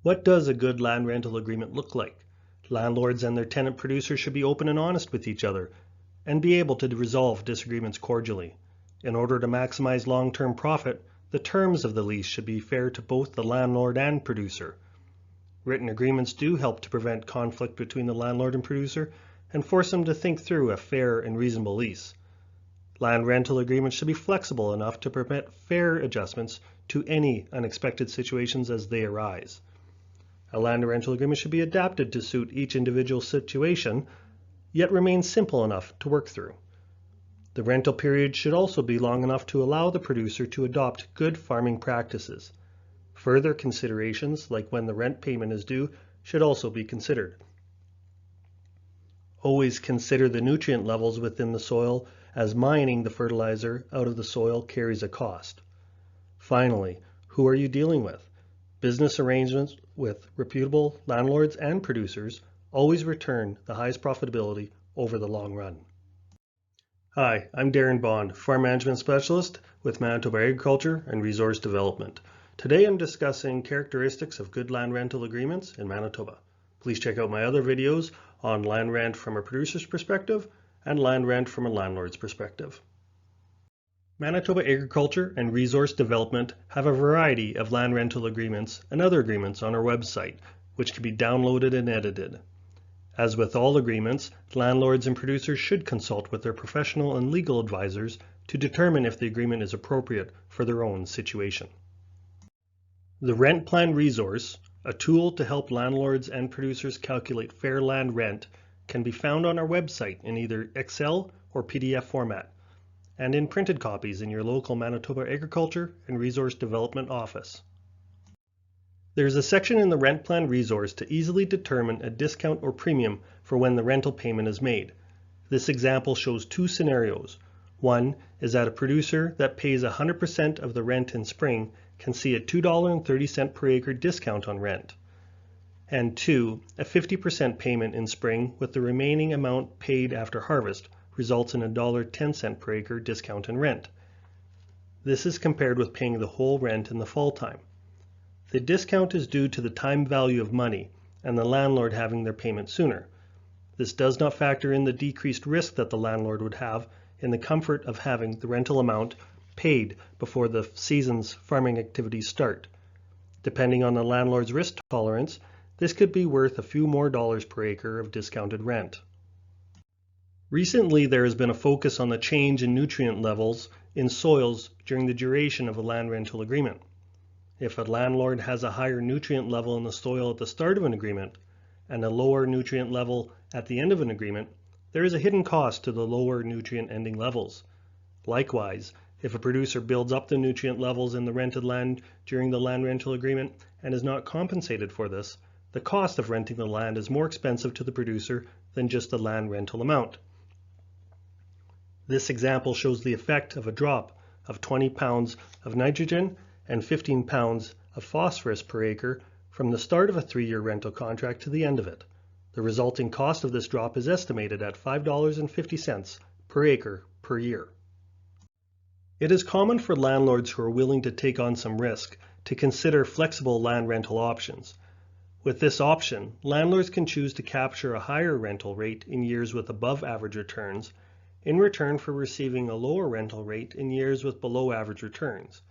What does a good land rental agreement look like? Landlords and their tenant producers should be open and honest with each other and be able to resolve disagreements cordially. In order to maximize long-term profit, the terms of the lease should be fair to both the landlord and producer. Written agreements do help to prevent conflict between the landlord and producer and force them to think through a fair and reasonable lease. Land rental agreements should be flexible enough to permit fair adjustments to any unexpected situations as they arise. A land rental agreement should be adapted to suit each individual situation, yet remain simple enough to work through. The rental period should also be long enough to allow the producer to adopt good farming practices. Further considerations, like when the rent payment is due, should also be considered. Always consider the nutrient levels within the soil, as mining the fertilizer out of the soil carries a cost. Finally, who are you dealing with? Business arrangements with reputable landlords and producers always return the highest profitability over the long run. Hi, I'm Darren Bond, Farm Management Specialist with Manitoba Agriculture and Resource Development. Today I'm discussing characteristics of good land rental agreements in Manitoba. Please check out my other videos on land rent from a producer's perspective and land rent from a landlord's perspective. Manitoba Agriculture and Resource Development have a variety of land rental agreements and other agreements on our website, which can be downloaded and edited. As with all agreements, landlords and producers should consult with their professional and legal advisors to determine if the agreement is appropriate for their own situation. The Rent Plan Resource, a tool to help landlords and producers calculate fair land rent, can be found on our website in either Excel or PDF format, and in printed copies in your local Manitoba Agriculture and Resource Development office. There is a section in the Rent Plan Resource to easily determine a discount or premium for when the rental payment is made. This example shows two scenarios. One is that a producer that pays 100% of the rent in spring can see a $2.30 per acre discount on rent. And two, a 50% payment in spring with the remaining amount paid after harvest results in a $1.10 per acre discount in rent. This is compared with paying the whole rent in the fall time. The discount is due to the time value of money and the landlord having their payment sooner. This does not factor in the decreased risk that the landlord would have in the comfort of having the rental amount paid before the season's farming activities start. Depending on the landlord's risk tolerance, this could be worth a few more dollars per acre of discounted rent. Recently, there has been a focus on the change in nutrient levels in soils during the duration of a land rental agreement. If a landlord has a higher nutrient level in the soil at the start of an agreement and a lower nutrient level at the end of an agreement, there is a hidden cost to the lower nutrient ending levels. Likewise, if a producer builds up the nutrient levels in the rented land during the land rental agreement and is not compensated for this, the cost of renting the land is more expensive to the producer than just the land rental amount. This example shows the effect of a drop of 20 pounds of nitrogen and 15 pounds of phosphorus per acre from the start of a 3-year rental contract to the end of it. The resulting cost of this drop is estimated at $5.50 per acre per year. It is common for landlords who are willing to take on some risk to consider flexible land rental options. With this option, landlords can choose to capture a higher rental rate in years with above average returns in return for receiving a lower rental rate in years with below average returns.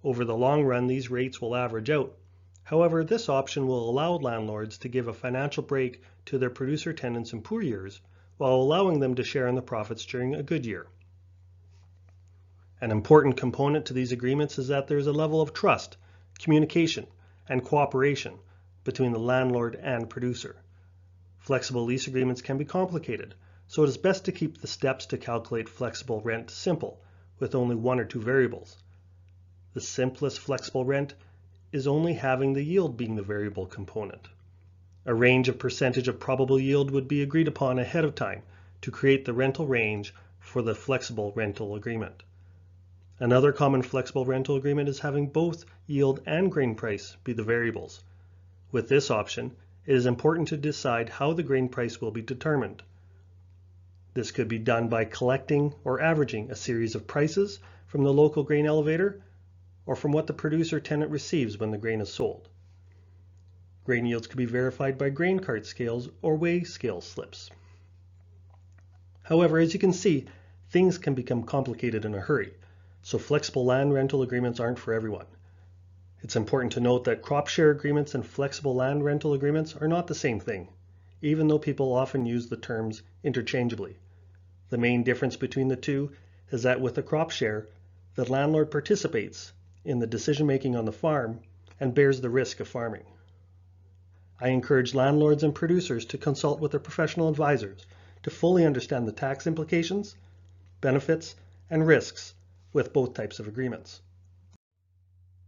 Over the long run, these rates will average out. However, this option will allow landlords to give a financial break to their producer tenants in poor years while allowing them to share in the profits during a good year. An important component to these agreements is that there is a level of trust, communication, and cooperation between the landlord and producer. Flexible lease agreements can be complicated, so it is best to keep the steps to calculate flexible rent simple, with only 1 or 2 variables. The simplest flexible rent is only having the yield being the variable component. A range of percentage of probable yield would be agreed upon ahead of time to create the rental range for the flexible rental agreement. Another common flexible rental agreement is having both yield and grain price be the variables. With this option, it is important to decide how the grain price will be determined. This could be done by collecting or averaging a series of prices from the local grain elevator or from what the producer tenant receives when the grain is sold. Grain yields can be verified by grain cart scales or weigh scale slips. However, as you can see, things can become complicated in a hurry, so flexible land rental agreements aren't for everyone. It's important to note that crop share agreements and flexible land rental agreements are not the same thing, even though people often use the terms interchangeably. The main difference between the two is that with a crop share, the landlord participates in the decision-making on the farm and bears the risk of farming. I encourage landlords and producers to consult with their professional advisors to fully understand the tax implications, benefits, and risks with both types of agreements.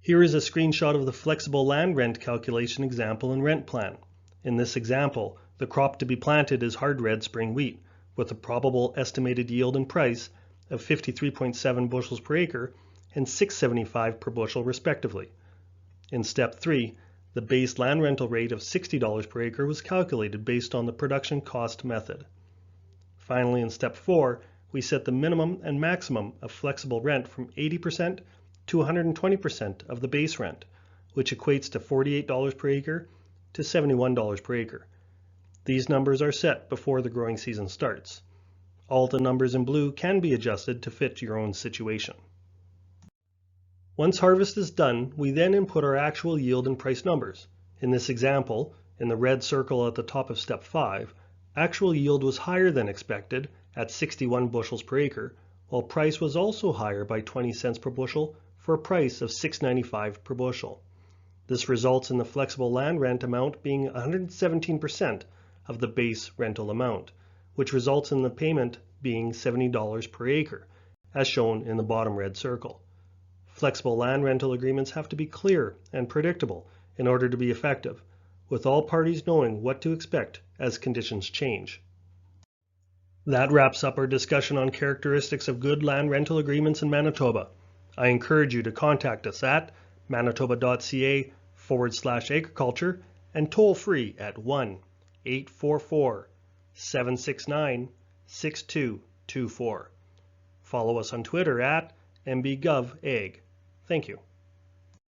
Here is a screenshot of the flexible land rent calculation example in RentPlan. In this example, the crop to be planted is hard red spring wheat, with a probable estimated yield and price of 53.7 bushels per acre and $6.75 per bushel respectively. In step 3, the base land rental rate of $60 per acre was calculated based on the production cost method. Finally, in step 4, we set the minimum and maximum of flexible rent from 80% to 120% of the base rent, which equates to $48 per acre to $71 per acre. These numbers are set before the growing season starts. All the numbers in blue can be adjusted to fit your own situation. Once harvest is done, we then input our actual yield and price numbers. In this example, in the red circle at the top of step 5, actual yield was higher than expected at 61 bushels per acre, while price was also higher by 20 cents per bushel for a price of $6.95 per bushel. This results in the flexible land rent amount being 117% of the base rental amount, which results in the payment being $70 per acre, as shown in the bottom red circle. Flexible land rental agreements have to be clear and predictable in order to be effective, with all parties knowing what to expect as conditions change. That wraps up our discussion on characteristics of good land rental agreements in Manitoba. I encourage you to contact us at manitoba.ca/agriculture and toll free at 1-844-769-6224. Follow us on Twitter at mbgovag. Thank you.